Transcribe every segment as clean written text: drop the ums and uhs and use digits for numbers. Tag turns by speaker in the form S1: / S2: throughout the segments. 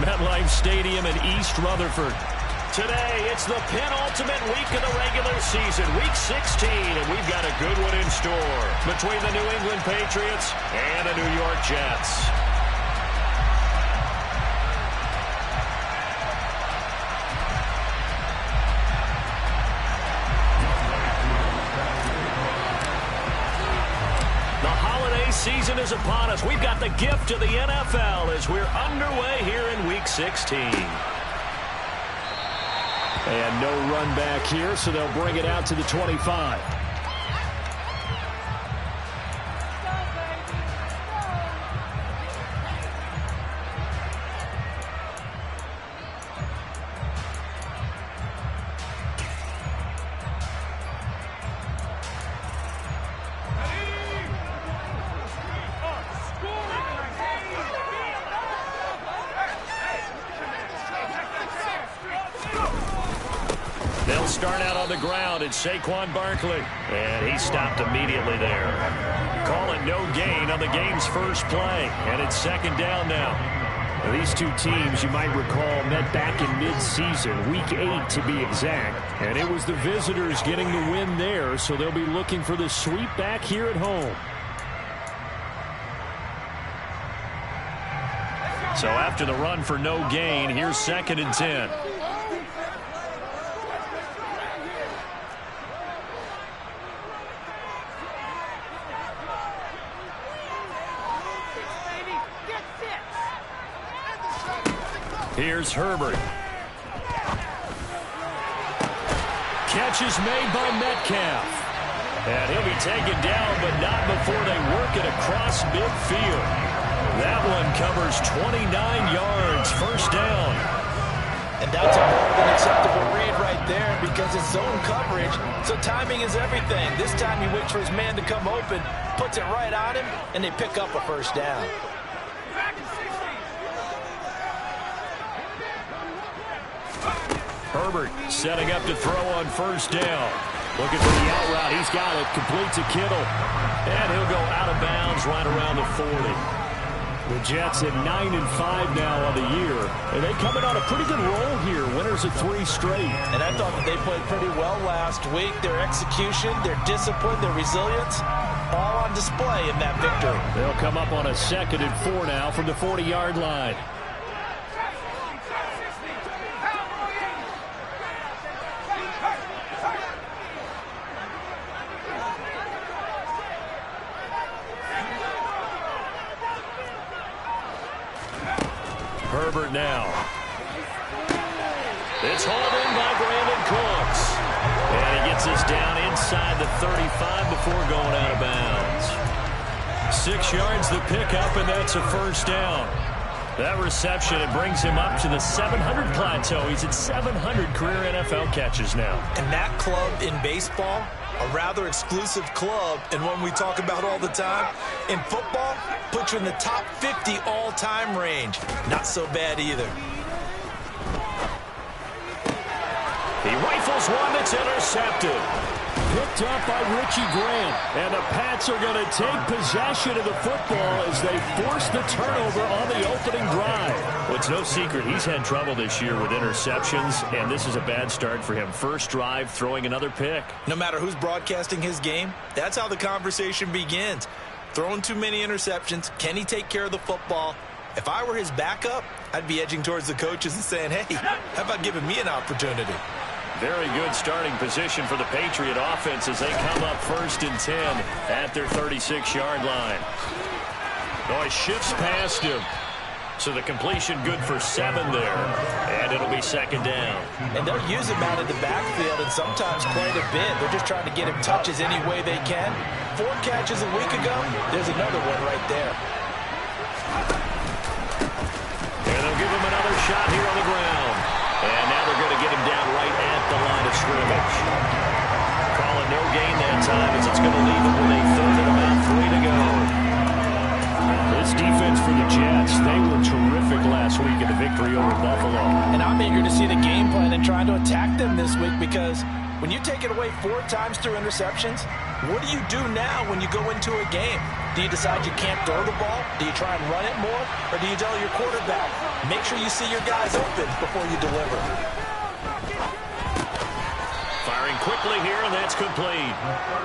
S1: MetLife Stadium in East Rutherford. Today, it's the penultimate week of the regular season, Week 16, and we've got a good one in store between the New England Patriots and the New York Jets. Season is upon us. We've got the gift of the NFL as we're underway here in Week 16. And no run back here, so they'll bring it out to the 25. Start out on the ground, it's Saquon Barkley. And he stopped immediately there. Calling no gain on the game's first play. And it's second down now. Now, these two teams, you might recall, met back in mid-season, Week 8 to be exact. And it was the visitors getting the win there, so they'll be looking for the sweep back here at home. So after the run for no gain, here's second and 10. Here's Herbert. Catch is made by Metcalf. And he'll be taken down, but not before they work it across midfield. That one covers 29 yards, first down.
S2: And that's a more than acceptable read right there because it's zone coverage, so timing is everything. This time he waits for his man to come open, puts it right on him, and they pick up a first down.
S1: Herbert setting up to throw on first down. Looking for the out route. He's got it. Complete to Kittle. And he'll go out of bounds right around the 40. The Jets at 9-5 now on the year. And they coming on a pretty good roll here. Winners of 3 straight.
S2: And I thought that they played pretty well last week. Their execution, their discipline, their resilience, all on display in that victory.
S1: They'll come up on a 2nd and 4 now from the 40-yard line. Herbert now. It's hauled in by Brandon Cooks. And he gets us down inside the 35 before going out of bounds. 6 yards the pickup, and that's a first down. That reception, it brings him up to the 700 plateau. He's at 700 career NFL catches now.
S2: And that club in baseball, a rather exclusive club and one we talk about all the time. In football, puts you in the top 50 all-time range. Not so bad either.
S1: He rifles one that's intercepted. Picked up by Richie Grant. And the Pats are going to take possession of the football as they force the turnover on the opening drive. Well, it's no secret he's had trouble this year with interceptions, and this is a bad start for him. First drive, throwing another pick.
S2: No matter who's broadcasting his game, that's how the conversation begins. Throwing too many interceptions. Can he take care of the football? If I were his backup, I'd be edging towards the coaches and saying, hey, how about giving me an opportunity?
S1: Very good starting position for the Patriot offense as they come up 1st and 10 at their 36-yard line. Oh, he shifts past him. So the completion good for 7 there. And it'll be 2nd down.
S2: And they'll use him out of the backfield and sometimes quite a bit. They're just trying to get him touches any way they can. 4 catches a week ago. There's another one right there.
S1: And they'll give him another shot here on the ground. And now they're going to get him down right at the line of scrimmage. Calling no gain that time as it's going to leave them with a 3rd and about 3 to go. This defense for the Jets, they were terrific last week in the victory over Buffalo.
S2: And I'm eager to see the game plan and trying to attack them this week because when you take it away 4 times through interceptions, what do you do now when you go into a game? Do you decide you can't throw the ball? Do you try and run it more? Or do you tell your quarterback, Make sure you see your guys open before you deliver.
S1: Firing quickly here, and that's complete.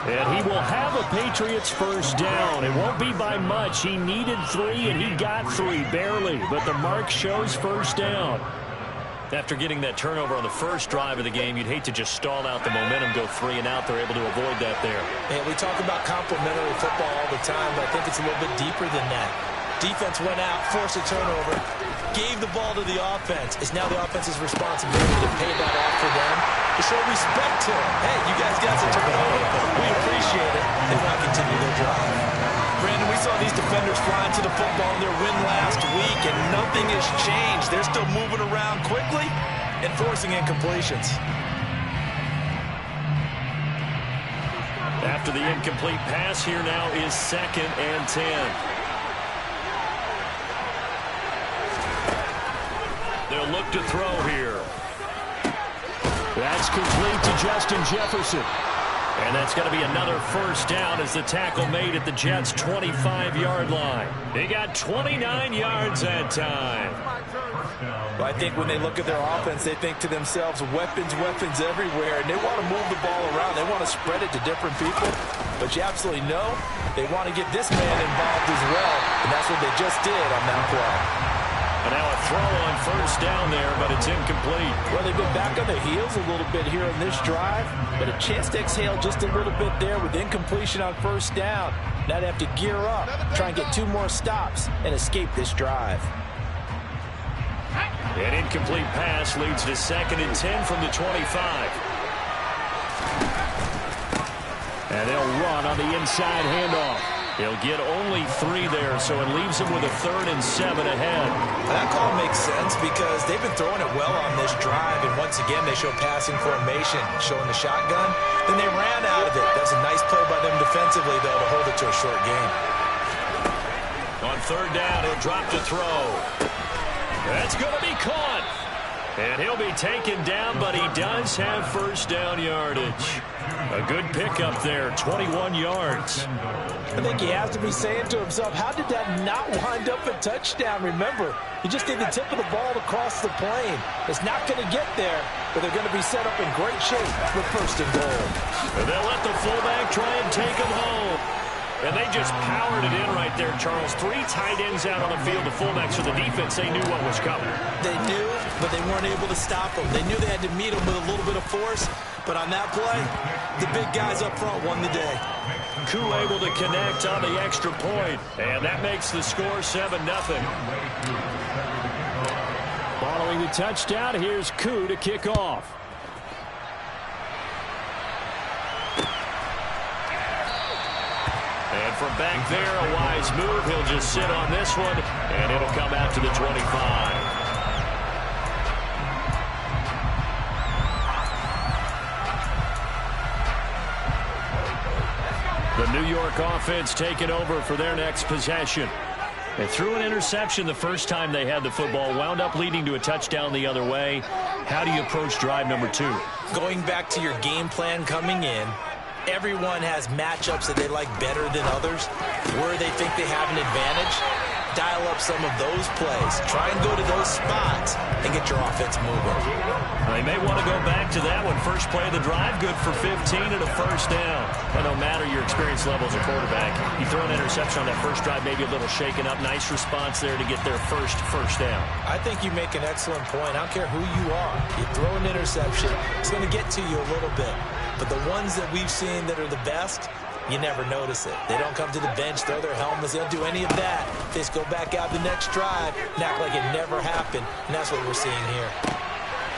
S1: And he will have a Patriots first down. It won't be by much. He needed 3, and he got 3, barely. But the mark shows first down. After getting that turnover on the first drive of the game, you'd hate to just stall out the momentum, go 3 and out. They're able to avoid that there.
S2: And we talk about complementary football all the time, but I think it's a little bit deeper than that. Defense went out, forced a turnover, gave the ball to the offense. It's now the offense's responsibility to pay that off for them, to show respect to them. Hey, you guys got some turnover. We appreciate it. They want to continue their drive. Brandon, we saw these defenders flying to the football in their win last week, and nothing has changed. They're still moving around quickly and forcing incompletions.
S1: After the incomplete pass, here now is 2nd and 10. They'll look to throw here. That's complete to Justin Jefferson. And that's going to be another first down as the tackle made at the Jets' 25-yard line. They got 29 yards that time.
S2: Well, I think when they look at their offense, they think to themselves, weapons, weapons everywhere, and they want to move the ball around. They want to spread it to different people. But you absolutely know they want to get this man involved as well, and that's what they just did on that play.
S1: And now a throw on first down there, but it's incomplete.
S2: Well, they've been back on their heels a little bit here on this drive, but a chance to exhale just a little bit there with incompletion on first down. Now they have to gear up, try and get 2 more stops, and escape this drive.
S1: An incomplete pass leads to 2nd and 10 from the 25. And they'll run on the inside handoff. He'll get only 3 there, so it leaves him with a 3rd and 7 ahead.
S2: That call makes sense because they've been throwing it well on this drive, and once again they show passing formation, showing the shotgun. Then they ran out of it. That's a nice play by them defensively, though, to hold it to a short game.
S1: On 3rd down, he'll drop to throw. That's going to be caught. And he'll be taken down, but he does have first down yardage. A good pickup there, 21 yards.
S2: I think he has to be saying to himself, how did that not wind up a touchdown? Remember, he just did the tip of the ball across the plane. It's not going to get there, but they're going to be set up in great shape for 1st and goal.
S1: And they'll let the fullback try and take him home. And they just powered it in right there, Charles. 3 tight ends out on the field. The fullbacks for the defense, they knew what was coming.
S2: They knew, but they weren't able to stop them. They knew they had to meet him with a little bit of force. But on that play, the big guys up front won the day.
S1: Koo able to connect on the extra point. And that makes the score 7-0. Following the touchdown, here's Koo to kick off. And from back there, a wise move. He'll just sit on this one, and it'll come out to the 25. The New York offense taking over for their next possession. They threw an interception the first time they had the football, wound up leading to a touchdown the other way. How do you approach drive number 2?
S2: Going back to your game plan coming in, everyone has matchups that they like better than others, where they think they have an advantage. Dial up some of those plays. Try and go to those spots and get your offense moving.
S1: They may want to go back to that one. First play of the drive, good for 15 and a first down. But no matter your experience level as a quarterback, you throw an interception on that first drive, maybe a little shaken up. Nice response there to get their first down.
S2: I think you make an excellent point. I don't care who you are. You throw an interception, it's going to get to you a little bit. But the ones that we've seen that are the best, you never notice it. They don't come to the bench, throw their helmets. They don't do any of that. They just go back out the next drive and act like it never happened. And that's what we're seeing here.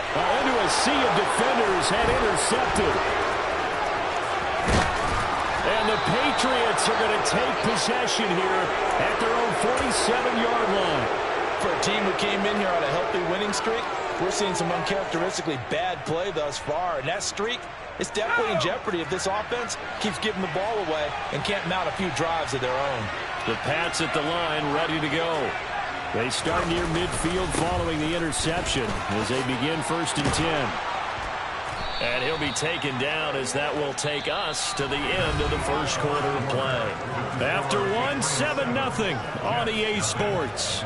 S1: Into a sea of defenders had intercepted. And the Patriots are going to take possession here at their own 47-yard line.
S2: For a team who came in here on a healthy winning streak, we're seeing some uncharacteristically bad play thus far. And that streak is definitely in jeopardy if this offense keeps giving the ball away and can't mount a few drives of their own.
S1: The Pats at the line ready to go. They start near midfield following the interception as they begin 1st and 10. And he'll be taken down as that will take us to the end of the first quarter of play. After one, 7-0 on EA Sports.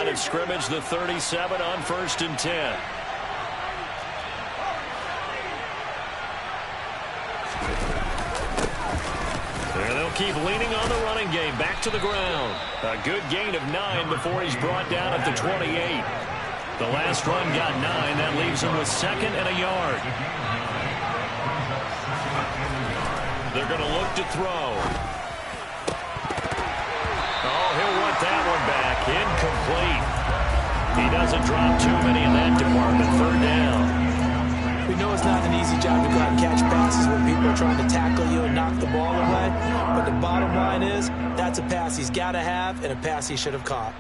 S1: line of scrimmage, the 37 on 1st and 10. And they'll keep leaning on the running game. Back to the ground. A good gain of 9 before he's brought down at the 28. The last run got 9. That leaves him with 2nd and a yard. They're going to look to throw. Oh, he'll want that one back. Incomplete. He doesn't drop too many in that department. 3rd down.
S2: We know it's not an easy job to go out and catch passes when people are trying to tackle you and knock the ball away. But the bottom line is, that's a pass he's got to have and a pass he should have caught.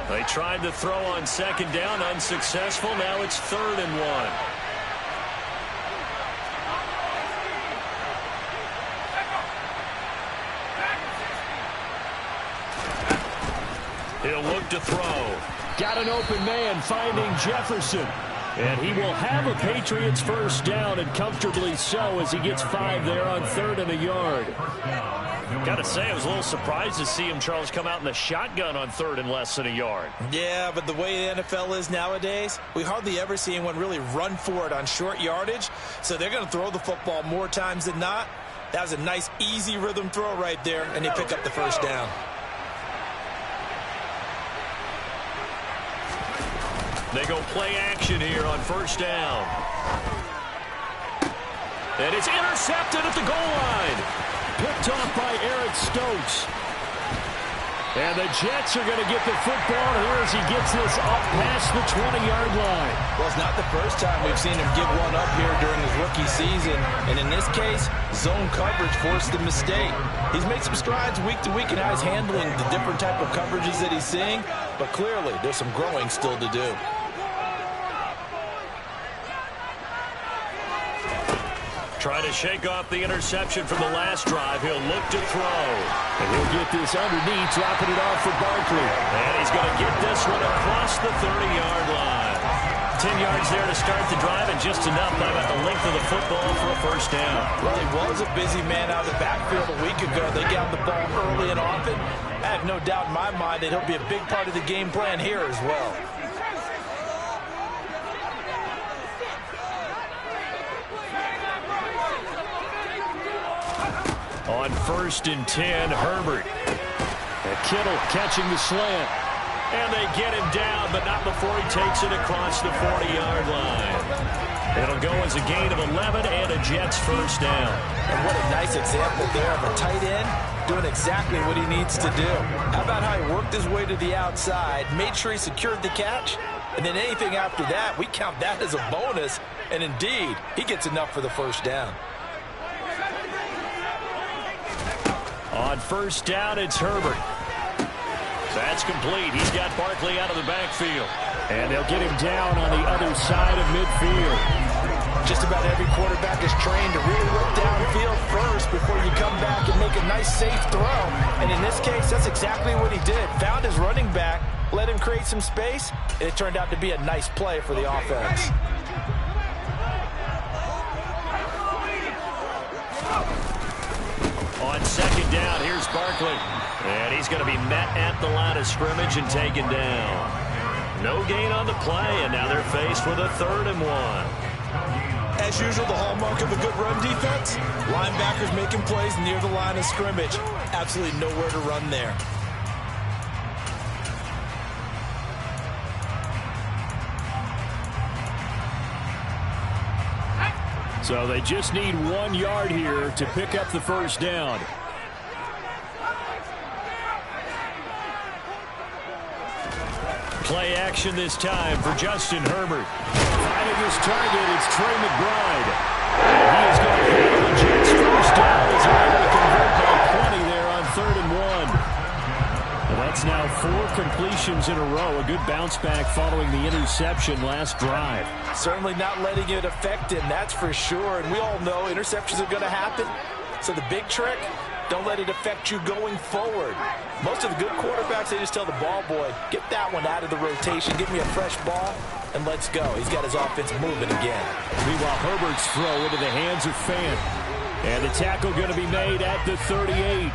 S1: They tried to throw on 2nd down, unsuccessful. Now it's 3rd and 1. He'll look to throw. Got an open man finding Jefferson. And he will have a Patriots 1st down, and comfortably so, as he gets 5 there on 3rd and a yard. Got to say, I was a little surprised to see him, Charles, come out in the shotgun on 3rd and less than a yard. Yeah, but the way the NFL is nowadays, we hardly ever see anyone really run for it on short yardage. So they're going to throw the football more times than not. That was a nice, easy rhythm throw right there, and they pick up the 1st down. They go play action here on 1st down. And it's intercepted at the goal line. Picked off by Eric Stokes. And the Jets are going to get the football here as he gets this up past the 20-yard line. Well, it's not the first time we've seen him give one up here during his rookie season. And in this case, zone coverage forced the mistake. He's made some strides week to week in how he's handling the different type of coverages that he's seeing. But clearly, there's some growing still to do. Trying to shake off the interception from the last drive. He'll look to throw. And he'll get this underneath, dropping it off for Barkley. And he's going to get this one across the 30-yard line. 10 yards there to start the drive, and just enough by about the length of the football for a 1st down. Well, he was a busy man out of the backfield a week ago. They got the ball early and often. I have no doubt in my mind that he'll be a big part of the game plan here as well. On 1st and 10, Herbert. And Kittle catching the slant. And they get him down, but not before he takes it across the 40-yard line. It'll go as a gain of 11 and a Jets 1st down. And what a nice example there of a tight end doing exactly what he needs to do. How about how he worked his way to the outside, made sure he secured the catch, and then anything after that, we count that as a bonus. And indeed, he gets enough for the 1st down. On 1st down, it's Herbert. That's complete. He's got Barkley out of the backfield. And they'll get him down on the other side of midfield. Just about every quarterback is trained to really look downfield first before you come back and make a nice, safe throw. And in this case, that's exactly what he did. Found his running back, let him create some space, and it turned out to be a nice play for the offense. On 2nd down, here's Barkley. And he's going to be met at the line of scrimmage and taken down. No gain on the play, and now they're faced with a 3rd and 1. As usual, the hallmark of a good run defense, linebackers making plays near the line of scrimmage. Absolutely nowhere to run there. So they just need 1 yard here to pick up the 1st down. Play action this time for Justin Herbert. Finding his target, it's Trey McBride. And he is going to handle the Jets 1st down as they're able to convert by 20 there on 3rd and 1. And that's now 4 completions in a row. A good bounce back following the interception last drive. Certainly not letting it affect him, that's for sure. And we all know interceptions are going to happen. So the big trick, don't let it affect you going forward. Most of the good quarterbacks, they just tell the ball boy, get that one out of the rotation, give me a fresh ball, and let's go. He's got his offense moving again. Meanwhile, Herbert's throw into the hands of Fant. And the tackle going to be made at the 38.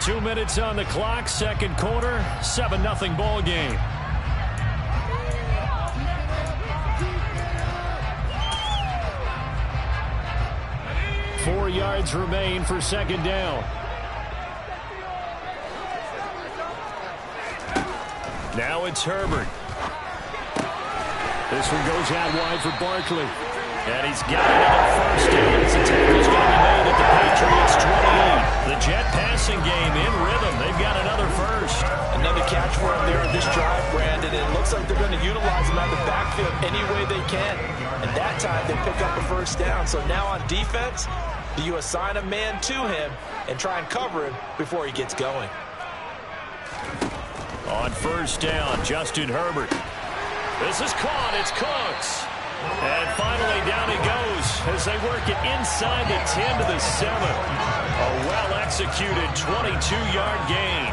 S1: 2 minutes on the clock, second quarter, 7-0 ball game. Four yards remain for second down. Now it's Herbert. This one goes out wide for Barkley. And he's got another first down as the tackle's going to be made at the Patriots 28. The Jet passing game in rhythm. They've got another first.
S2: Another catch for him there on this drive, Brandon. It looks like they're going to utilize him out of the backfield any way they can. And that time they pick up a first down. So now on defense, do you assign a man to him and try and cover him before he gets going?
S1: On first down, Justin Herbert. This is caught. It's Cooks. And finally down he goes as they work it inside the 10 to the 7. A well-executed 22-yard gain.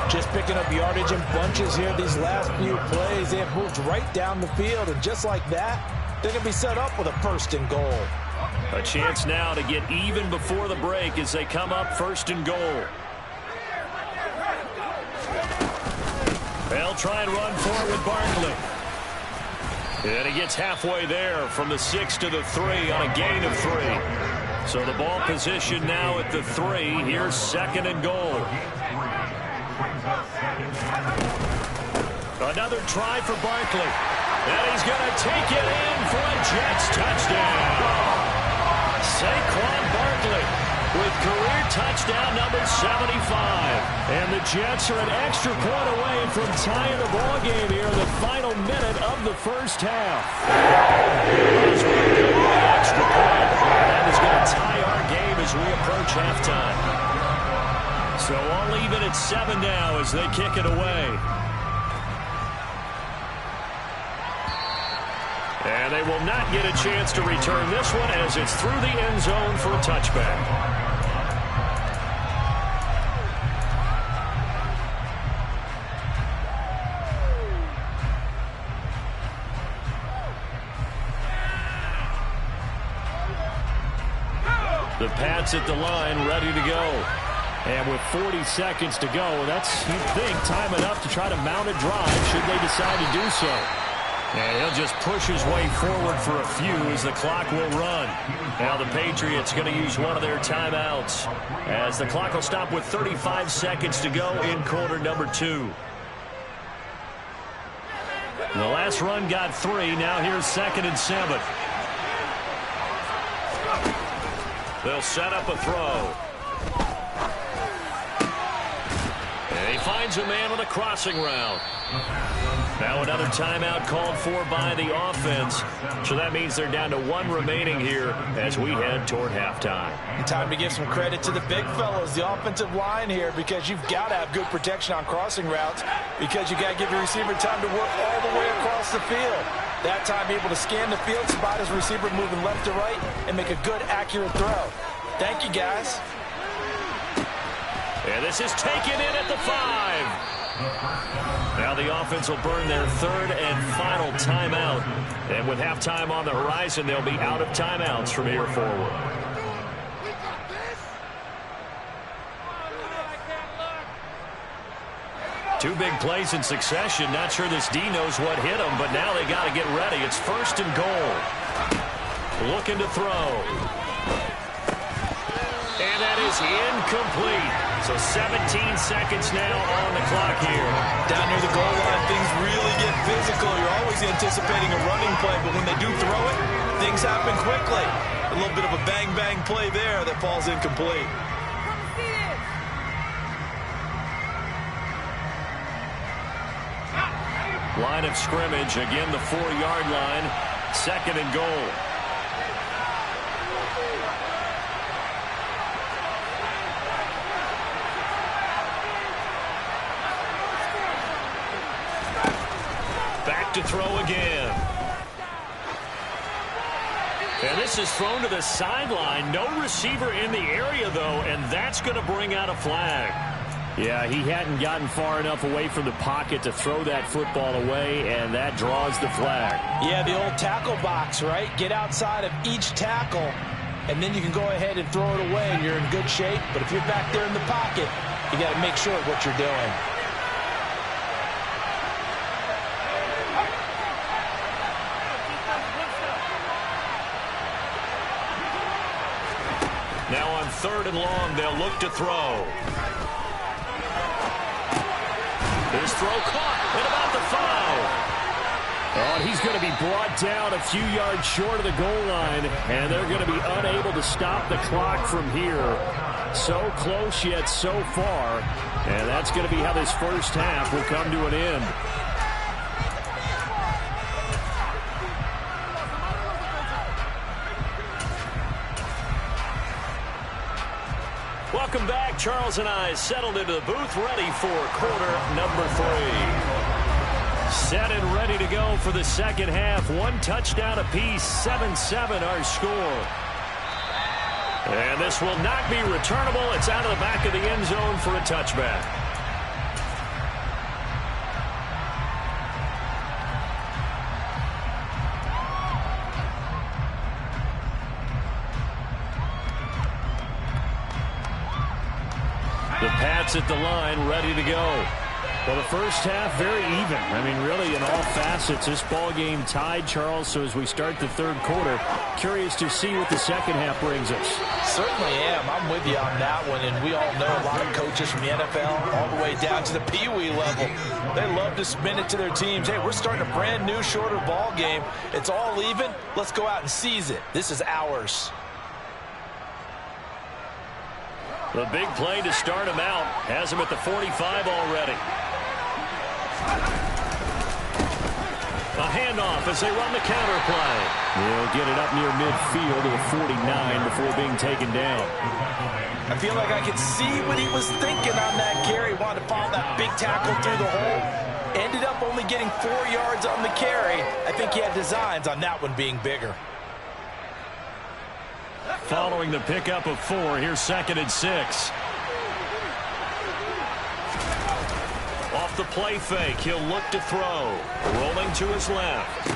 S2: Just picking up yardage in bunches here these last few plays. They have moved right down the field, and just like that, they're going to be set up with a first and goal.
S1: A chance now to get even before the break as they come up first and goal. They'll try and run for it with Barkley. And he gets halfway there from the 6 to the 3 on a gain of 3. So the ball position now at the 3. Here's second and goal. Another try for Barkley. And he's going to take it in for a Jets touchdown. Saquon Barkley with career touchdown number 75. And the Jets are an extra point away from tying the ball game here in the final minute of the first half. Extra point. That is going to tie our game as we approach halftime. So all even at 7 now as they kick it away. And they will not get a chance to return this one as it's through the end zone for a touchback. The Pats at the line, ready to go. And with 40 seconds to go, that's, you'd think, time enough to try to mount a drive should they decide to do so. And he'll just push his way forward for a few as the clock will run. Now the Patriots going to use one of their timeouts as the clock will stop with 35 seconds to go in quarter number 2. The last run got 3. Now here's second and 7. They'll set up a throw. And he finds a man on a crossing route. Now another timeout called for by the offense. So that means they're down to 1 remaining here as we head toward halftime.
S2: Time to give some credit to the big fellas, the offensive line here, because you've got to have good protection on crossing routes because you got to give your receiver time to work all the way across the field. That time able to scan the field, spot his receiver moving left to right, and make a good, accurate throw. Thank you, guys.
S1: And this is taken in at the 5. Now the offense will burn their third and final timeout. And with halftime on the horizon, they'll be out of timeouts from here forward. Two big plays in succession. Not sure this D knows what hit him, but now they got to get ready. It's first and goal. Looking to throw. And that is incomplete. So 17 seconds now on the clock here.
S2: Down near the goal line, things really get physical. You're always anticipating a running play, but when they do throw it, things happen quickly. A little bit of a bang-bang play there that falls incomplete.
S1: Line of scrimmage, again the 4-yard line. Second and goal. To throw again. And this is thrown to the sideline. No receiver in the area, though, and that's going to bring out a flag. Yeah, he hadn't gotten far enough away from the pocket to throw that football away, and that draws the flag.
S2: Yeah, the old tackle box, right? Get outside of each tackle and then you can go ahead and throw it away, and you're in good shape. But if you're back there in the pocket, you got to make sure of what you're doing.
S1: Now on 3rd and long, they'll look to throw. His throw caught at about the 5. Oh, and he's going to be brought down a few yards short of the goal line, and they're going to be unable to stop the clock from here. So close yet so far, and that's going to be how this first half will come to an end. Welcome back. Charles and I settled into the booth, ready for quarter number 3. Set and ready to go for the second half. 1 touchdown apiece, 7-7 our score. And this will not be returnable. It's out of the back of the end zone for a touchback. The Pats at the line, ready to go. Well, the first half, very even. I mean, really, in all facets, this ball game tied, Charles. So as we start the third quarter, curious to see what the second half brings us.
S2: Certainly am. I'm with you on that one. And we all know a lot of coaches from the NFL all the way down to the Pee Wee level. They love to spin it to their teams. Hey, we're starting a brand new, shorter ball game. It's all even. Let's go out and seize it. This is ours.
S1: The big play to start him out. Has him at the 45 already. A handoff as they run the counter play. They'll get it up near midfield to the 49 before being taken down.
S2: I feel like I could see what he was thinking on that carry. Wanted to follow that big tackle through the hole. Ended up only getting 4 yards on the carry. I think he had designs on that one being bigger.
S1: Following the pickup of 4, here's 2nd and 6. Off the play fake, he'll look to throw. Rolling to his left.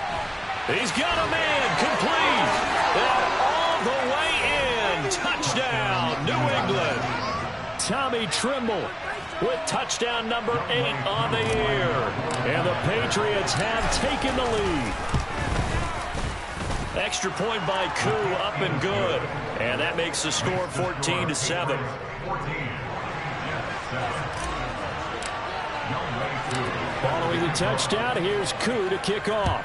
S1: He's got a man, complete. And all the way in. Touchdown, New England. Tommy Tremble with touchdown number 8 on the year. And the Patriots have taken the lead. Extra point by Koo, up and good. And that makes the score 14-7. Following the touchdown, here's Koo to kick off.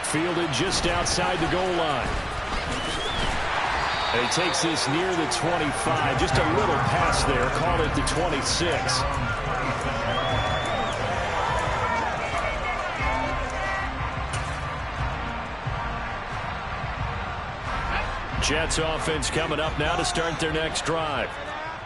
S1: Fielded just outside the goal line. And he takes this near the 25. Just a little pass there. Call it the 26. Jets offense coming up now to start their next drive.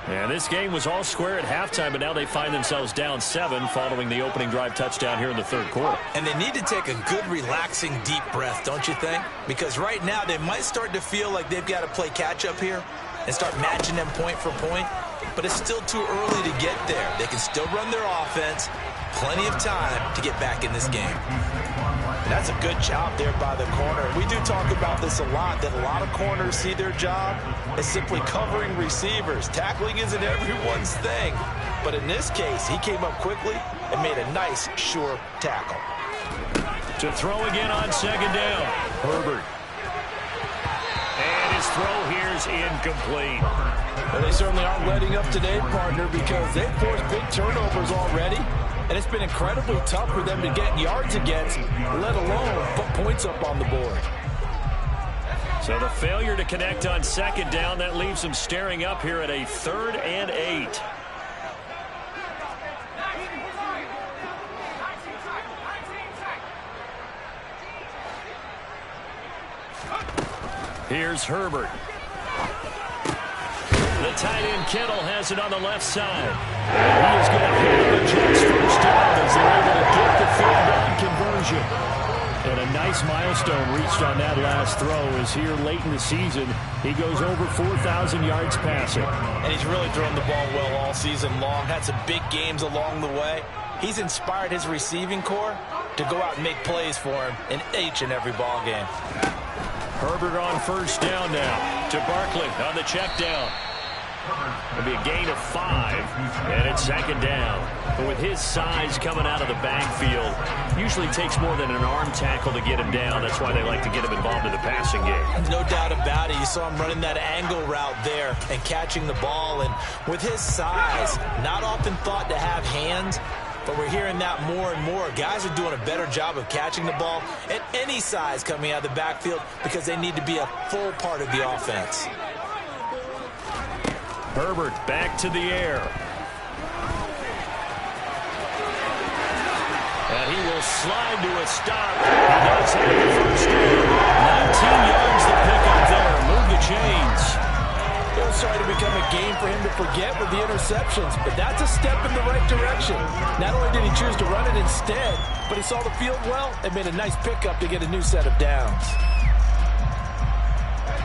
S1: And this game was all square at halftime, but now they find themselves down 7 following the opening drive touchdown here in the third quarter.
S2: And they need to take a good, relaxing, deep breath, don't you think? Because right now they might start to feel like they've got to play catch-up here and start matching them point for point. But it's still too early to get there. They can still run their offense. Plenty of time to get back in this game. And that's a good job there by the corner. We do talk about this a lot, that a lot of corners see their job as simply covering receivers. Tackling isn't everyone's thing. But in this case, he came up quickly and made a nice, sure tackle.
S1: To throw again on 2nd down. Herbert. And his throw here's incomplete.
S2: Well, they certainly aren't letting up today, partner, because they've forced big turnovers already. And it's been incredibly tough for them to get yards against, let alone put points up on the board.
S1: So the failure to connect on 2nd down, that leaves them staring up here at a 3rd and 8. Here's Herbert. The tight end Kittle has it on the left side. And he is going to hit the Jets first down as they're able to get the third down conversion. And a nice milestone reached on that last throw as here late in the season, he goes over 4,000 yards passing.
S2: And he's really thrown the ball well all season long. Had some big games along the way. He's inspired his receiving corps to go out and make plays for him in each and every ball game.
S1: Herbert on first down now to Barkley on the check down. It'll be a gain of 5, and it's second down. But with his size coming out of the backfield, usually takes more than an arm tackle to get him down. That's why they like to get him involved in the passing game.
S2: No doubt about it. You saw him running that angle route there and catching the ball. And with his size, not often thought to have hands, but we're hearing that more and more. Guys are doing a better job of catching the ball at any size coming out of the backfield because they need to be a full part of the offense.
S1: Herbert back to the air. And he will slide to a stop. He does have the first down. 19 yards to pick up there. Move the chains.
S2: It was starting to become a game for him to forget with the interceptions, but that's a step in the right direction. Not only did he choose to run it instead, but he saw the field well and made a nice pickup to get a new set of downs.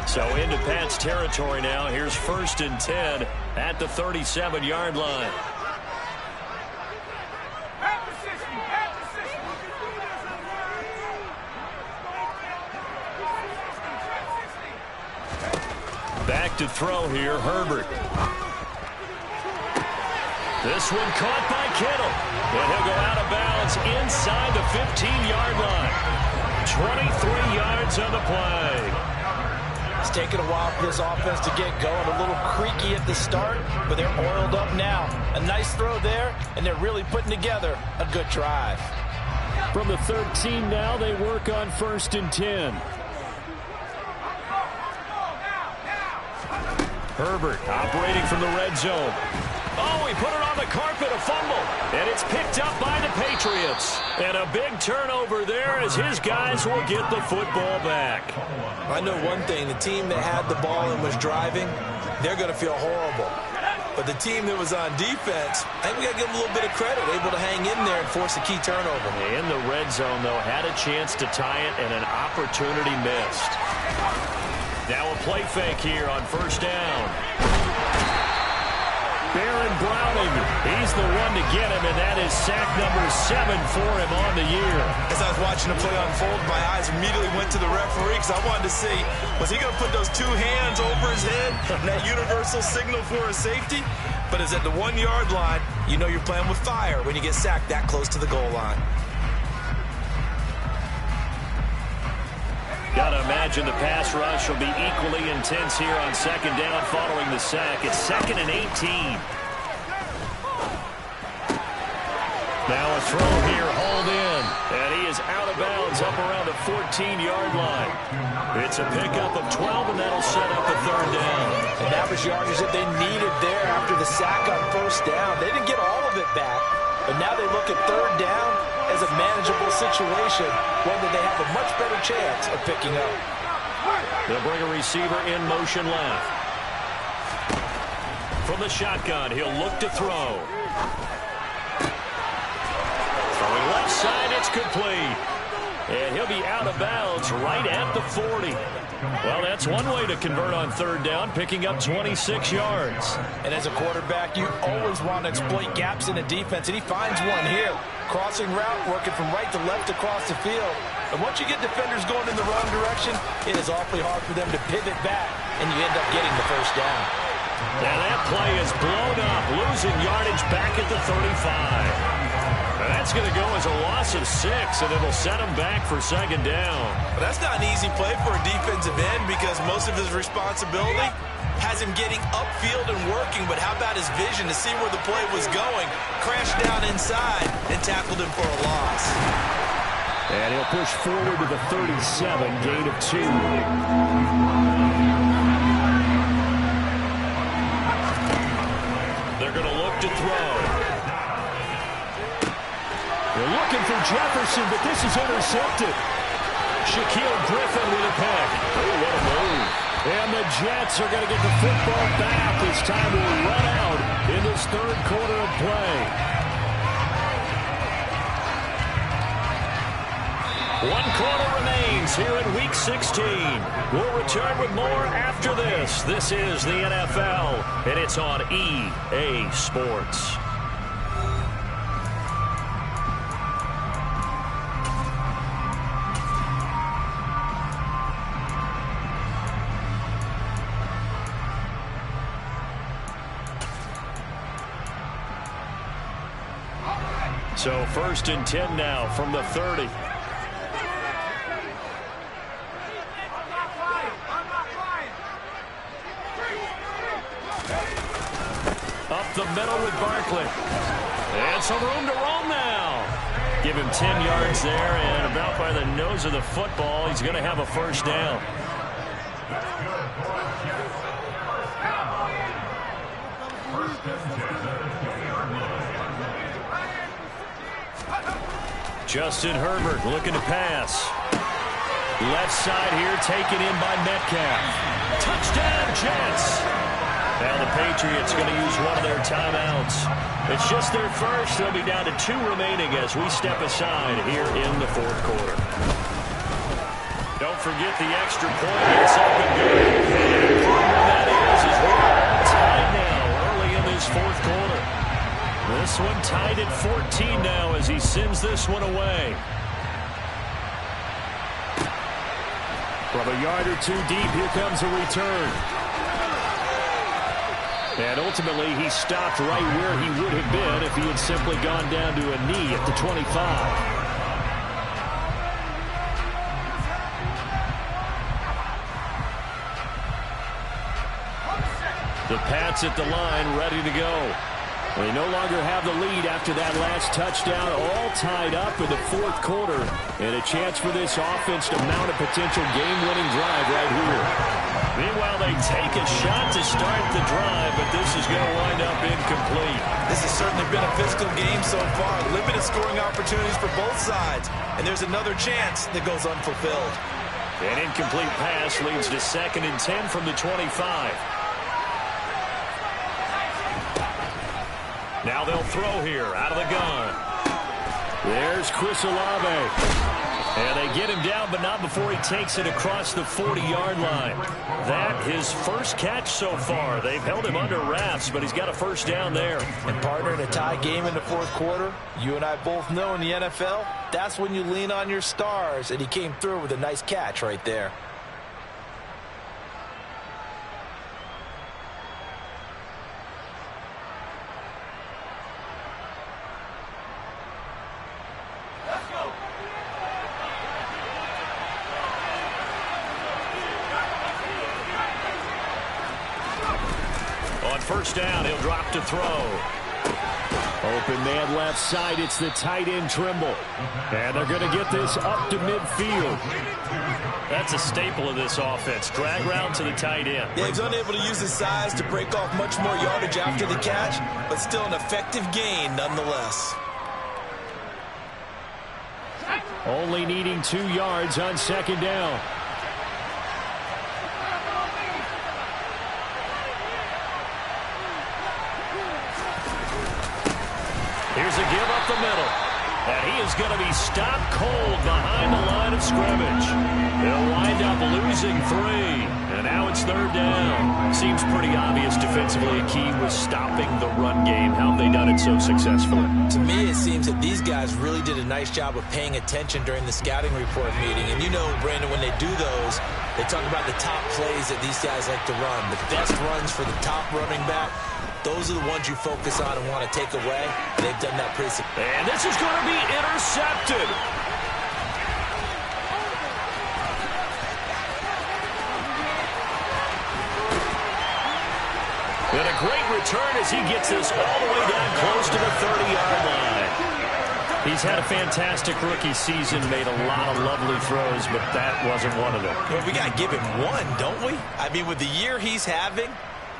S1: So into Pat's territory now. Here's 1st and 10 at the 37-yard line. Back to throw here, Herbert. This one caught by Kittle. And he'll go out of bounds inside the 15-yard line. 23 yards on the play.
S2: It's taken a while for this offense to get going. A little creaky at the start, but they're oiled up now. A nice throw there, and they're really putting together a good drive.
S1: From the 13 now, they work on 1st and 10. Herbert operating from the red zone. Oh, he put it on the carpet, a fumble. And it's picked up by the Patriots. And a big turnover there as his guys will get the football back.
S2: I know one thing. The team that had the ball and was driving, they're going to feel horrible. But the team that was on defense, I think we got to give them a little bit of credit. Able to hang in there and force a key turnover.
S1: In the red zone, though, had a chance to tie it and an opportunity missed. Now a play fake here on 1st down. Baron Browning, he's the one to get him, and that is sack number 7 for him on the year.
S2: As I was watching the play unfold, my eyes immediately went to the referee because I wanted to see, was he going to put those 2 hands over his head, that universal signal for a safety? But it's at the 1-yard line. You know you're playing with fire when you get sacked that close to the goal line.
S1: Got to imagine the pass rush will be equally intense here on 2nd down following the sack. It's 2nd and 18. Now a throw here, hauled in. And he is out of bounds up around the 14-yard line. It's a pickup of 12, and that'll set up a 3rd down.
S2: And that was yardage that they needed there after the sack on 1st down. They didn't get all of it back, but now they look at 3rd down as a manageable situation, one that they have a much better chance of picking up.
S1: They'll bring a receiver in motion left. From the shotgun, he'll look to throw. Throwing left side, it's complete. And he'll be out of bounds right at the 40. Well, that's one way to convert on 3rd down, picking up 26 yards.
S2: And as a quarterback, you always want to exploit gaps in the defense, and he finds one here. Crossing route, working from right to left across the field. And once you get defenders going in the wrong direction, it is awfully hard for them to pivot back, and you end up getting the 1st down.
S1: Now that play is blown up, losing yardage back at the 35. And that's going to go as a loss of 6, and it'll set him back for 2nd down.
S2: But that's not an easy play for a defensive end because most of his responsibility has him getting upfield and working, but how about his vision to see where the play was going, crashed down inside, and tackled him for a loss.
S1: And he'll push forward to the 37, gain of 2. They're going to look to throw. They're looking for Jefferson, but this is intercepted. Shaquille Griffin with a pick. Oh, what a move. And the Jets are going to get the football back as time will run out in this 3rd quarter of play. 1 quarter remains here in Week 16. We'll return with more after this. This is the NFL, and it's on EA Sports. So 1st and 10 now from the 30. Up the middle with Barkley. And some room to roam now. Give him 10 yards there, and about by the nose of the football, he's going to have a first down. Justin Herbert looking to pass. Left side here taken in by Metcalf. Touchdown, Jets. Now the Patriots going to use one of their timeouts. It's just their first. They'll be down to 2 remaining as we step aside here in the 4th quarter. Don't forget the extra point. It's up and good. And important that is we're all tied now early in this 4th quarter. This one tied at 14 now as he sends this one away. From a yard or 2 deep, here comes a return. And ultimately, he stopped right where he would have been if he had simply gone down to a knee at the 25. The Pats at the line, ready to go. They no longer have the lead after that last touchdown, all tied up in the 4th quarter, and a chance for this offense to mount a potential game-winning drive right here. Meanwhile, they take a shot to start the drive, but this is going to wind up incomplete.
S2: This has certainly been a physical game so far. Limited scoring opportunities for both sides, and there's another chance that goes unfulfilled.
S1: An incomplete pass leads to 2nd and 10 from the 25. Now they'll throw here out of the gun. There's Chris Olave. And they get him down, but not before he takes it across the 40-yard line. That his first catch so far. They've held him under wraps, but he's got a first down there.
S2: And partner, in a tie game in the 4th quarter, you and I both know in the NFL, that's when you lean on your stars, and he came through with a nice catch right there.
S1: First down, he'll drop to throw. Open man left side, it's the tight end Trimble. And they're going to get this up to midfield. That's a staple of this offense. Drag route to the tight end.
S2: Yeah, he's unable to use his size to break off much more yardage after the catch, but still an effective gain nonetheless.
S1: Only needing 2 yards on 2nd down. Here's a give up the middle. And he is going to be stopped cold behind the line of scrimmage. They'll wind up losing 3. And now it's 3rd down. Seems pretty obvious defensively. A key was stopping the run game. How have they done it so successfully?
S2: To me, it seems that these guys really did a nice job of paying attention during the scouting report meeting. And you know, Brandon, when they do those, they talk about the top plays that these guys like to run. The best runs for the top running back. Those are the ones you focus on and want to take away. They've done that pretty successfully.
S1: And this is going to be intercepted. And a great return as he gets this all the way down close to the 30-yard line. He's had a fantastic rookie season, made a lot of lovely throws, but that wasn't one of them.
S2: Well, we got to give him one, don't we? I mean, with the year he's having,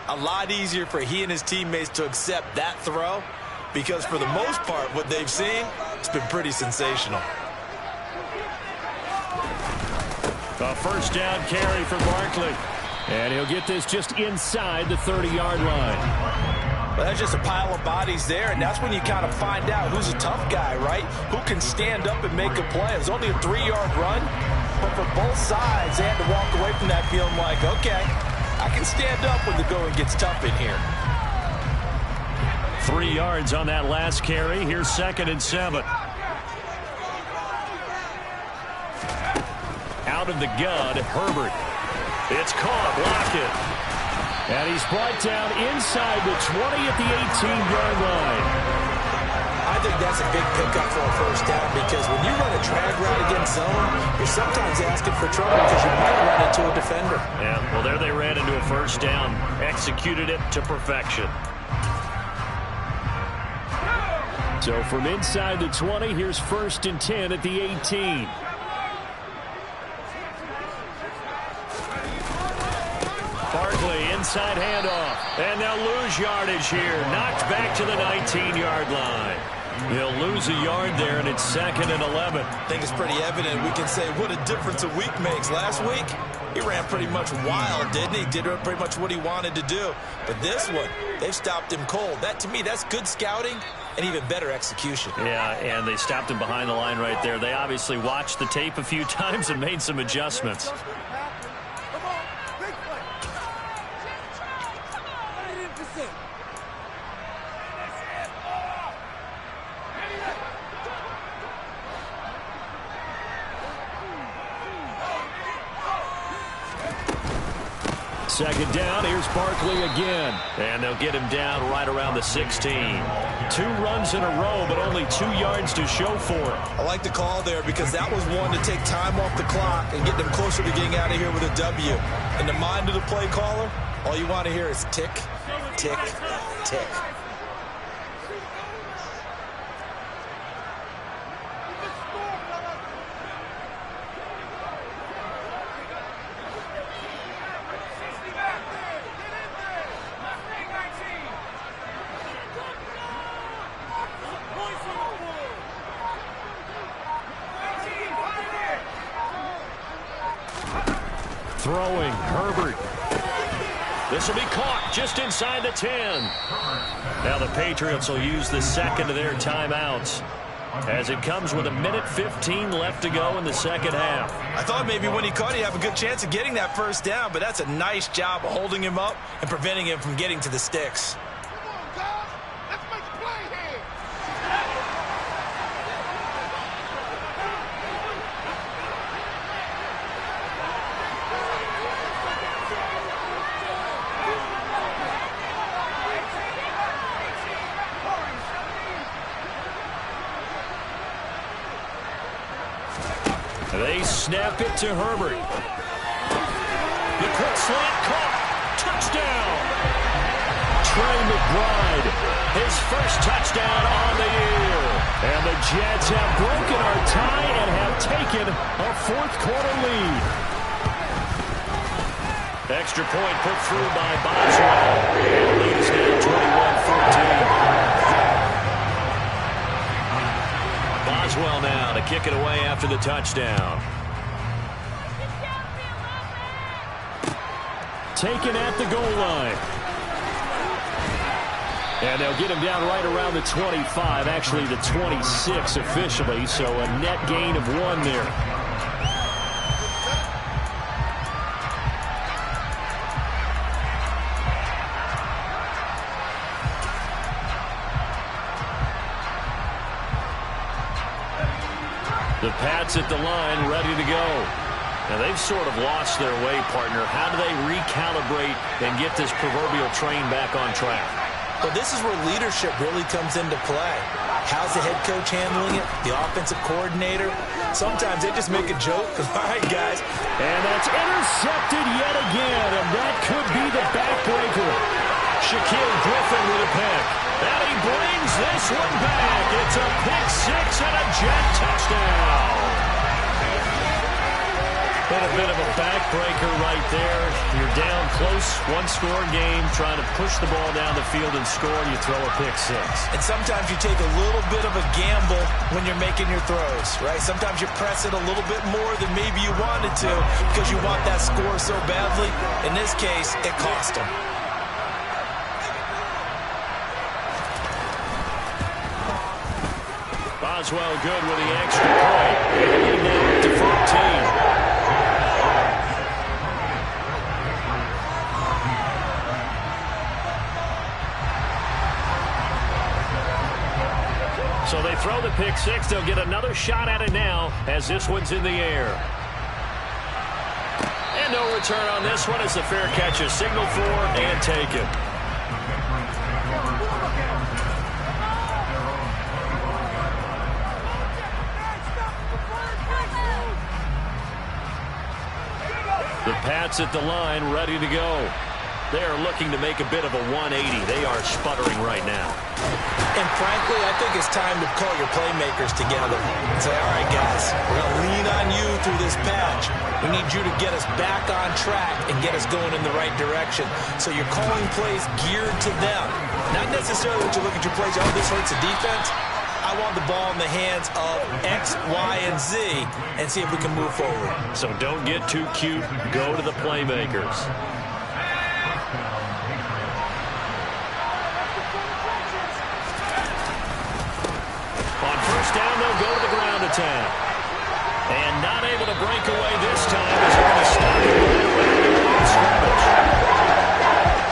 S2: a lot easier for he and his teammates to accept that throw, because for the most part, what they've seen, it's been pretty sensational.
S1: A first down carry for Barkley. And he'll get this just inside the 30-yard line.
S2: Well, that's just a pile of bodies there, and that's when you kind of find out who's a tough guy, right? Who can stand up and make a play. It was only a 3-yard run, but for both sides, they had to walk away from that feeling like, okay, I can stand up when the going gets tough in here.
S1: 3 yards on that last carry. Here's 2nd and 7. Out of the gun, Herbert. It's caught, Lockett. And he's brought down inside the 20 at the 18-yard line.
S2: I think that's a big pickup for a first down because when you run a drag route against zone, you're sometimes asking for trouble because you might run into a defender.
S1: Yeah, well, there they ran into a first down. Executed it to perfection. So from inside the 20, here's 1st and 10 at the 18. Barkley, inside handoff. And they'll lose yardage here. Knocked back to the 19-yard line. He'll lose a yard there, and it's 2nd and 11.
S2: I think it's pretty evident. We can say what a difference a week makes. Last week, he ran pretty much wild, didn't he? Did pretty much what he wanted to do. But this one, they've stopped him cold. That, to me, that's good scouting and even better execution.
S1: Yeah, and they stopped him behind the line right there. They obviously watched the tape a few times and made some adjustments. Second down, here's Barkley again. And they'll get him down right around the 16. 2 runs in a row, but only 2 yards to show for it.
S2: I like the call there because that was one to take time off the clock and get them closer to getting out of here with a W. In the mind of the play caller, all you want to hear is tick, tick, tick.
S1: Throwing, Herbert. This will be caught just inside the 10. Now the Patriots will use the second of their timeouts as it comes with 1:15 left to go in the second half.
S2: I thought maybe when he caught, he'd have a good chance of getting that first down, but that's a nice job of holding him up and preventing him from getting to the sticks.
S1: They snap it to Herbert. The quick slant caught. Touchdown. Trey McBride, his first touchdown on the year. And the Jets have broken our tie and have taken a 4th quarter lead. Extra point put through by Boswell. And the lead is now 21-14. Boswell now to kick it away after the touchdown. Taken at the goal line. And they'll get him down right around the 25, actually the 26 officially, so a net gain of 1 there. The Pats at the line, ready to go. Now, they've sort of lost their way, partner. How do they recalibrate and get this proverbial train back on track?
S2: Well, this is where leadership really comes into play. How's the head coach handling it? The offensive coordinator? Sometimes they just make a joke. All right, guys.
S1: And that's intercepted yet again, and that could be the backbreaker. Shaquille Griffin with a pick. And he brings this one back. It's a pick-6 and a Jet touchdown. Been a bit of a backbreaker right there. You're down close, 1-score game, trying to push the ball down the field and score, and you throw a pick-6.
S2: And sometimes you take a little bit of a gamble when you're making your throws, right? Sometimes you press it a little bit more than maybe you wanted to because you want that score so badly. In this case, it cost them.
S1: Boswell good with the extra point. Leading now to 14. So they throw the pick-6. They'll get another shot at it now as this one's in the air. And no return on this one as the fair catch is signaled for and taken. The Pats at the line, ready to go. They are looking to make a bit of a 180. They are sputtering right now.
S2: And frankly, I think it's time to call your playmakers together and say, all right, guys, we're going to lean on you through this patch. We need you to get us back on track and get us going in the right direction. So you're calling plays geared to them. Not necessarily that you look at your plays, oh, this hurts the defense. I want the ball in the hands of X, Y, and Z and see if we can move forward.
S1: So don't get too cute. Go to the playmakers. First down, they'll go to the ground attack. And not able to break away this time as they're going to stop it right around the line of scrimmage.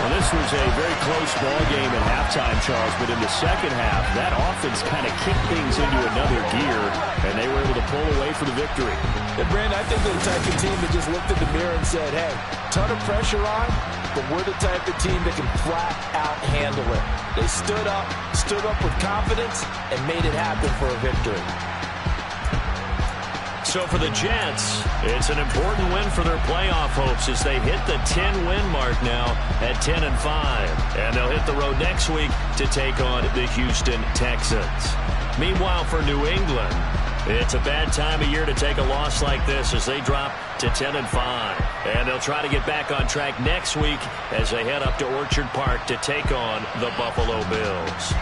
S1: Well, this was a very close ball game at halftime, Charles, but in the second half, that offense kind of kicked things into another gear, and they were able to pull away for the victory.
S2: And Brandon, I think they're the type of team that just looked at the mirror and said, hey, ton of pressure on, but we're the type of team that can flat out handle it. They stood up with confidence, and made it happen for a victory.
S1: So for the Jets, it's an important win for their playoff hopes as they hit the 10-win mark now at 10-5. And they'll hit the road next week to take on the Houston Texans. Meanwhile, for New England, it's a bad time of year to take a loss like this as they drop to 10-5. And they'll try to get back on track next week as they head up to Orchard Park to take on the Buffalo Bills.